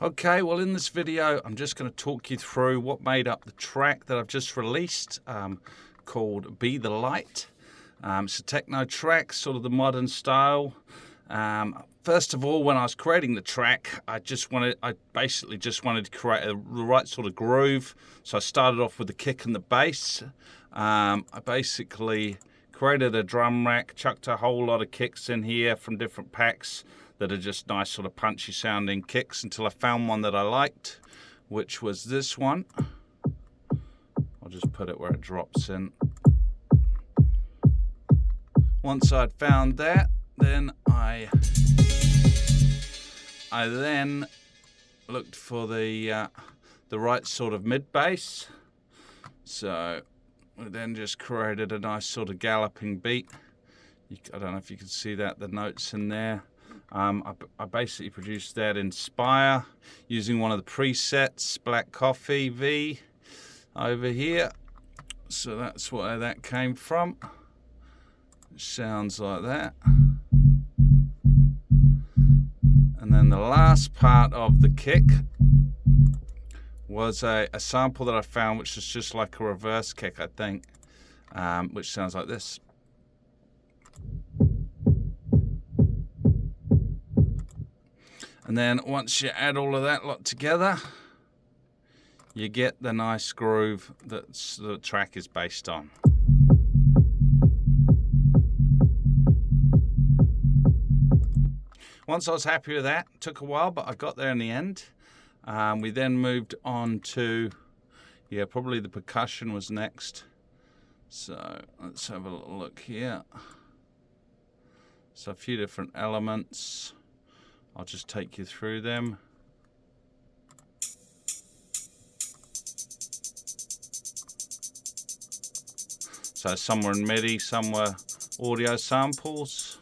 Okay, well in this video I'm just going to talk you through what made up the track that I've just released called Be the Light. It's a techno track, sort of the modern style. First of all, when I was creating the track, I basically just wanted to create the right sort of groove. So I started off with the kick and the bass. I basically created a drum rack, chucked a whole lot of kicks in here from different packs that are just nice sort of punchy sounding kicks until I found one that I liked, which was this one. I'll just put it where it drops in. Once I'd found that, then I then looked for the right sort of mid bass. So we then just created a nice sort of galloping beat. I don't know if you can see that, the notes in there. I basically produced that in Spire using one of the presets, Black Coffee V over here. So that's where that came from. It sounds like that. And then the last part of the kick was a sample that I found, which is just like a reverse kick, I think, which sounds like this. And then once you add all of that lot together, you get the nice groove that the track is based on. Once I was happy with that, it took a while, but I got there in the end. We then moved on to, probably the percussion was next. So let's have a little look here. So a few different elements. I'll just take you through them. So some were in MIDI, some were audio samples.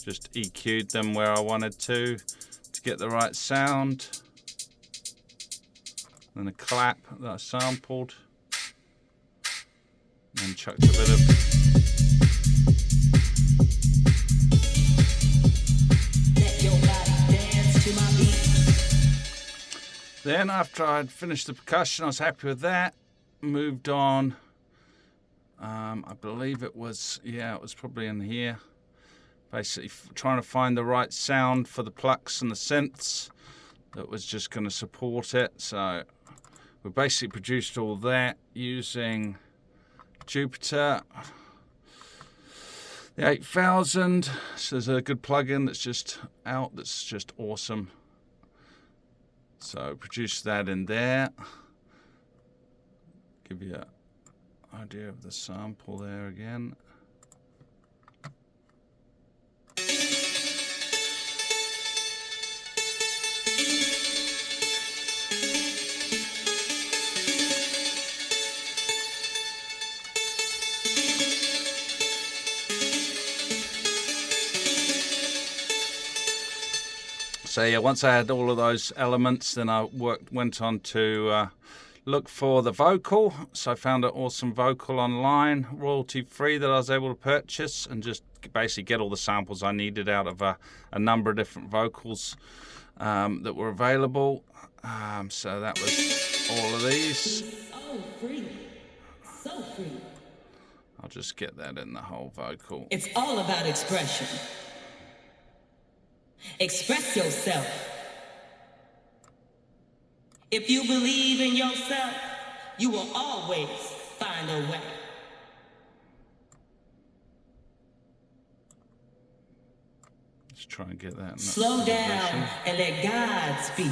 Just EQ'd them where I wanted to get the right sound. Then a clap that I sampled. And chucked a bit of Then after I'd finished the percussion, I was happy with that. Moved on. I believe it was probably in here. Basically trying to find the right sound for the plucks and the synths that was just going to support it. So we basically produced all that using Jupiter, the 8000. So there's a good plugin that's just out that's just awesome. So produce that in there. Give you an idea of the sample there again. So yeah, once I had all of those elements, then I went on to look for the vocal. So I found an awesome vocal online, royalty-free, that I was able to purchase and just basically get all the samples I needed out of a number of different vocals that were available. So that was all of these. So free. So free. I'll just get that in the whole vocal. It's all about expression. Express yourself. If you believe in yourself, you will always find a way. Let's try and get that. Slow down and let God speak.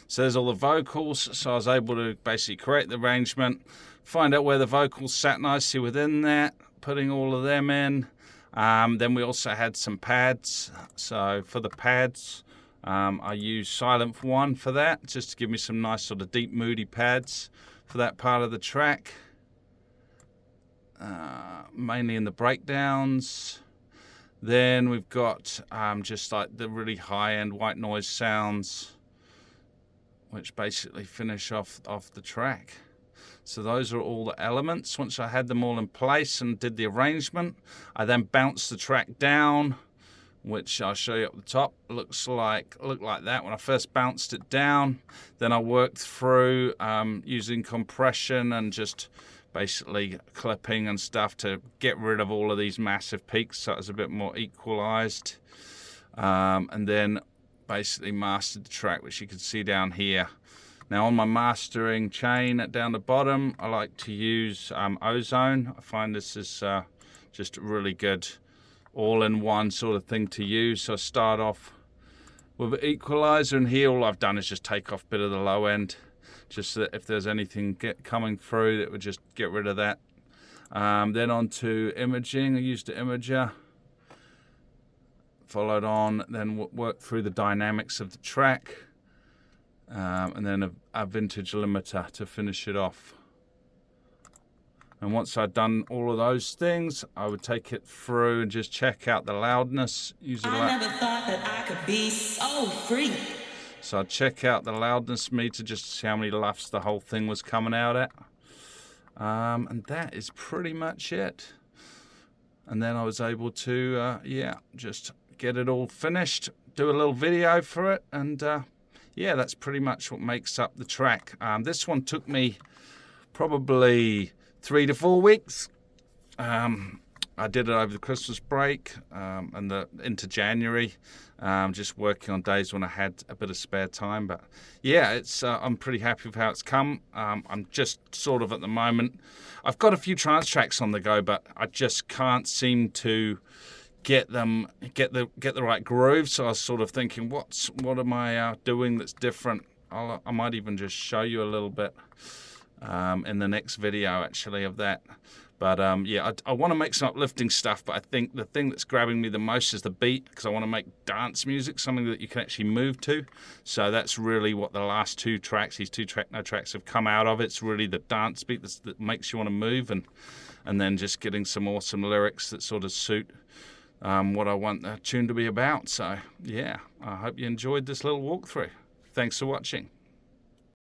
So there's all the vocals. So I was able to basically create the arrangement, find out where the vocals sat nicely within that, putting all of them in. Then we also had some pads. So for the pads, I used Silent One for that, just to give me some nice sort of deep moody pads for that part of the track. Mainly in the breakdowns. Then we've got just like the really high-end white noise sounds, which basically finish off the track. So those are all the elements. Once I had them all in place and did the arrangement, I then bounced the track down which I'll show you up the top. Looked like that when I first bounced it down. Then I worked through using compression and just basically clipping and stuff to get rid of all of these massive peaks so it was a bit more equalized. And then basically mastered the track, which you can see down here. Now on my mastering chain down the bottom, I like to use Ozone. I find this is just really good all-in-one sort of thing to use. So I start off with an equalizer, and here all I've done is just take off a bit of the low end, just so that if there's anything coming through, that would just get rid of that. Then on to imaging. I used the imager, followed on, then worked through the dynamics of the track, and then a vintage limiter to finish it off. And once I'd done all of those things, I would take it through and just check out the loudness. I never thought that I could be so free. So I'd check out the loudness meter just to see how many LUFS the whole thing was coming out at. And that is pretty much it. And then I was able to, just get it all finished, do a little video for it, and that's pretty much what makes up the track. This one took me probably 3 to 4 weeks. I did it over the Christmas break and into January, just working on days when I had a bit of spare time. But yeah, it's I'm pretty happy with how it's come. I'm just sort of at the moment, I've got a few trance tracks on the go, but I just can't seem to get the right groove. So I was sort of thinking, what am I doing that's different? I might even just show you a little bit in the next video actually of that. But I want to make some uplifting stuff, but I think the thing that's grabbing me the most is the beat, because I want to make dance music, something that you can actually move to. So that's really what the last two tracks, these two Techno tracks, have come out of. It's really the dance beat that makes you want to move, and then just getting some awesome lyrics that sort of suit what I want the tune to be about. So yeah, I hope you enjoyed this little walkthrough. Thanks for watching.